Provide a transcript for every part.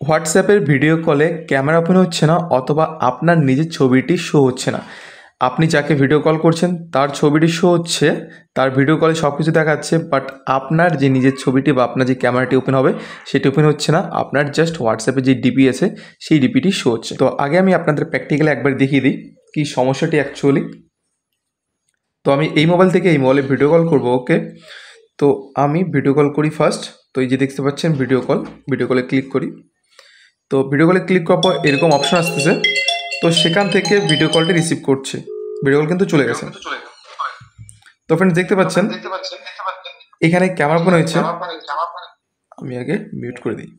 হোয়াটসঅ্যাপের ভিডিও কলে camera open হচ্ছে না অথবা আপনার নিজের ছবিটি শো হচ্ছে না। আপনি যাকে ভিডিও কল করছেন তার ছবিটি শো হচ্ছে, তার ভিডিও কলে সব কিছু দেখাচ্ছে, বাট আপনার যে নিজের ছবিটি বা আপনার যে ক্যামেরাটি ওপেন হবে সেটি ওপেন হচ্ছে না। আপনার জাস্ট হোয়াটসঅ্যাপে যে ডিপি আছে সেই ডিপিটি শো হচ্ছে। তো আগে আমি আপনাদের প্র্যাকটিক্যালি একবার দেখিয়ে দিই কী সমস্যাটি অ্যাকচুয়ালি। তো আমি এই মোবাইল থেকে এই মোবাইলে ভিডিও কল করব। ওকে, তো আমি ভিডিও কল করি ফার্স্ট। তো এই যে দেখতে পাচ্ছেন ভিডিও কলে ক্লিক করি। তো ভিডিও কলে ক্লিক করার পর এরকম অপশন আসতেছে, তো সেখান থেকে ভিডিও কলটি রিসিভ করছে। ভিডিও কল কিন্তু চলে গেছে। তো ফ্রেন্ডস দেখতে পাচ্ছেন এখানে ক্যামেরা ওপেন হয়েছে। আমি আগে মিউট করে দিই।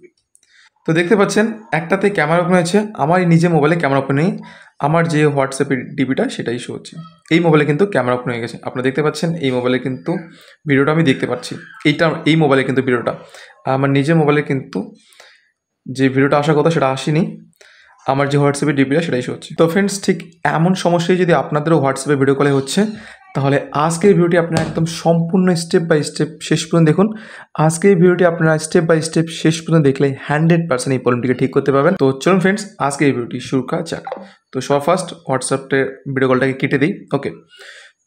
তো দেখতে পাচ্ছেন একটাতে ক্যামেরা ওপেন হয়েছে, আমার নিজে মোবাইলে ক্যামেরা ওপেন নেই, আমার যে হোয়াটসঅ্যাপের ডিপিটা সেটাই শো হচ্ছে। এই মোবাইলে কিন্তু ক্যামেরা ওপেন হয়ে গেছে, আপনারা দেখতে পাচ্ছেন। এই মোবাইলে কিন্তু ভিডিওটা আমি দেখতে পাচ্ছি, এই মোবাইলে কিন্তু ভিডিওটা, আমার নিজের মোবাইলে কিন্তু যে ভিডিওটা আসার কথা সেটা আসেনি, আমার যে হোয়াটসঅ্যাপের ডিপিটা সেটাই শো হচ্ছে। তো ফ্রেন্ডস ঠিক এমন সমস্যাই যদি আপনাদেরও হোয়াটসঅ্যাপে ভিডিও কলে হচ্ছে, তাহলে আজকের ভিডিওটি আপনারা একদম সম্পূর্ণ স্টেপ বাই স্টেপ শেষ পর্যন্ত দেখুন। আজকের ভিডিওটি আপনারা স্টেপ বাই স্টেপ শেষ পর্যন্ত দেখলে 100% এই প্রবলেমটিকে ঠিক করতে পারবেন। তো চলুন ফ্রেন্ডস আজকের এই ভিডিওটি শুরু করা যাক। তো সব ফার্স্ট হোয়াটসঅ্যাপের ভিডিও কলটাকে কেটে দিই। ওকে,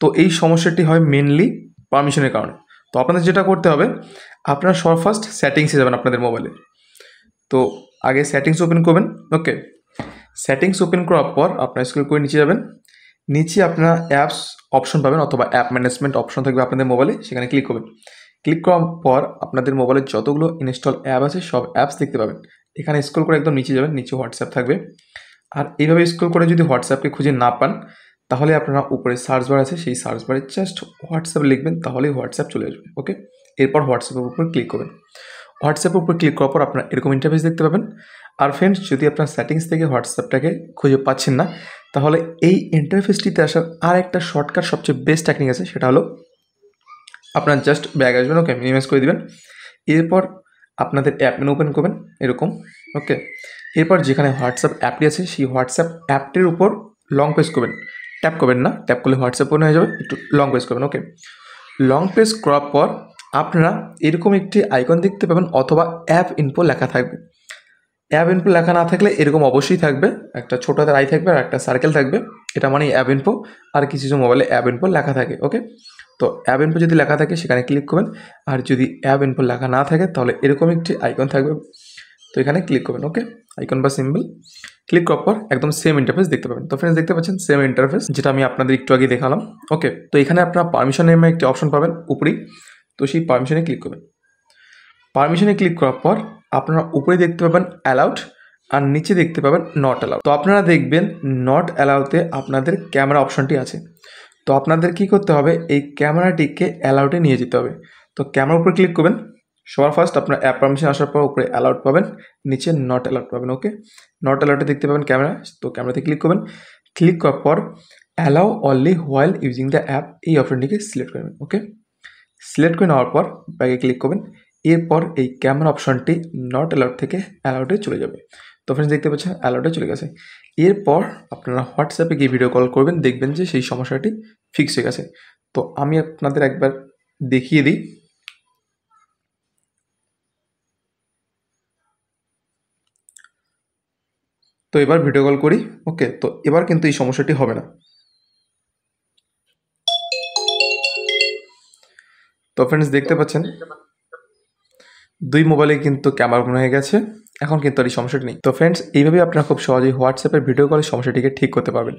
তো এই সমস্যাটি হয় মেনলি পারমিশনের কারণে। তো আপনাদের যেটা করতে হবে, আপনারা সব ফার্স্ট সেটিংসে যাবেন আপনাদের মোবাইলে। তো আগে সেটিংস ওপেন করবেন। ওকে, সেটিংস ওপেন করার পর আপনার স্ক্রল করে নিচে যাবেন। নিচে আপনারা অ্যাপস অপশন পাবেন অথবা অ্যাপ ম্যানেজমেন্ট অপশন থাকবে আপনাদের মোবাইলে, সেখানে ক্লিক করবেন। ক্লিক করার পর আপনাদের মোবাইলে যতগুলো ইনস্টল অ্যাপ আছে সব অ্যাপস দেখতে পাবেন। এখানে স্ক্রল করে একদম নিচে যাবেন, নিচে হোয়াটসঅ্যাপ থাকবে। আর এইভাবে স্ক্রল করে যদি হোয়াটসঅ্যাপকে খুঁজে না পান, তাহলে আপনারা উপরে সার্চ বার আছে, সেই সার্চ বারে জাস্ট হোয়াটসঅ্যাপ লিখবেন, তাহলেই হোয়াটসঅ্যাপ চলে আসবে। ওকে, এরপর হোয়াটসঅ্যাপের উপর ক্লিক করবেন। হোয়াটসঅ্যাপের উপর ক্লিক করার পর আপনারা এরকম ইন্টারফেস দেখতে পাবেন। আর ফ্রেন্ডস, যদি আপনার সেটিংস থেকে হোয়াটসঅ্যাপটাকে খুঁজে পাচ্ছেন না, তাহলে এই ইন্টারফেসটিতে আসার আর একটা শর্টকাট সবচেয়ে বেস্ট টেকনিক আছে, সেটা হলো আপনার জাস্ট ব্যাগ আসবেন। ওকে, মিনিমাইজ করে দিবেন। এরপর আপনাদের অ্যাপ মেনু ওপেন করবেন এরকম। ওকে, এরপর যেখানে হোয়াটসঅ্যাপ অ্যাপটি আছে সেই হোয়াটসঅ্যাপ অ্যাপটির উপর লং প্রেস করবেন, ট্যাপ করবেন না, ট্যাপ করলে হোয়াটসঅ্যাপ ওপেন হয়ে যাবে, একটু লং প্রেস করবেন। ওকে, লং প্রেস করার পর আপনারা এরকম একটি আইকন দেখতে পাবেন অথবা অ্যাপ ইনফো লেখা থাকবে। অ্যাপ ইনফো লেখা না থাকলে এরকম অবশ্যই থাকবে, একটা ছোট হাতের আই থাকবে আর একটা সার্কেল থাকবে, এটা মানে অ্যাপ ইনফো। আর কিছু কিছু মোবাইলে অ্যাপ ইনফো লেখা থাকে। ওকে, তো অ্যাপ ইনফো যদি লেখা থাকে সেখানে ক্লিক করবেন, আর যদি অ্যাপ ইনফো লেখা না থাকে তাহলে এরকম একটি আইকন থাকবে, তো এখানে ক্লিক করবেন। ওকে, আইকন বা সিম্বল ক্লিক করার পর একদম সেম ইন্টারফেস দেখতে পাবেন। তো ফ্রেন্ডস দেখতে পাচ্ছেন সেম ইন্টারফেস, যেটা আমি আপনাদের একটু আগে দেখালাম। ওকে, তো এখানে আপনারা পারমিশন নামে একটি অপশন পাবেন উপরেই, তো সেই পারমিশনে ক্লিক করবেন। পারমিশনে ক্লিক করার পর আপনারা উপরে দেখতে পাবেন অ্যালাউড, আর নিচে দেখতে পাবেন নট অ্যালাউড। তো আপনারা দেখবেন নট অ্যালাউতে আপনাদের ক্যামেরা অপশনটি আছে। তো আপনাদের কি করতে হবে, এই ক্যামেরাটিকে অ্যালাউডে নিয়ে যেতে হবে। তো ক্যামেরার উপরে ক্লিক করবেন। সবার ফার্স্ট আপনার অ্যাপ পারমিশন আসার পর উপরে অ্যালাউড পাবেন, নিচে নট অ্যালাউড পাবেন। ওকে, নট অ্যালাউডে দেখতে পাবেন ক্যামেরা, তো ক্যামেরাতে ক্লিক করবেন। ক্লিক করার পর allow only while using the app, এই অপশনটিকে সিলেক্ট করবেন। ওকে, সিলেক্ট করে নেওয়ার পর ব্যাগে ক্লিক করবেন। এরপর এই ক্যামেরা অপশনটি নট অ্যালাউড থেকে অ্যালাউডে চলে যাবে। তো ফ্রেন্ডস দেখতে পাচ্ছেন অ্যালাউডে চলে গেছে। এরপর আপনারা হোয়াটসঅ্যাপে গিয়ে ভিডিও কল করবেন, দেখবেন যে সেই সমস্যাটি ফিক্স হয়ে গেছে। তো আমি আপনাদের একবার দেখিয়ে দিই। তো এবার ভিডিও কল করি। ওকে, তো এবার কিন্তু এই সমস্যাটি হবে না। তো ফ্রেন্ডস দেখতে পাচ্ছেন দুই মোবাইলে কিন্তু ক্যামেরা ওপেন হয়ে গেছে, এখন কিন্তু আর এই সমস্যাটি নেই। তো ফ্রেন্ডস এইভাবে আপনারা খুব সহজেই হোয়াটসঅ্যাপের ভিডিও কলের সমস্যাটিকে ঠিক করতে পারবেন।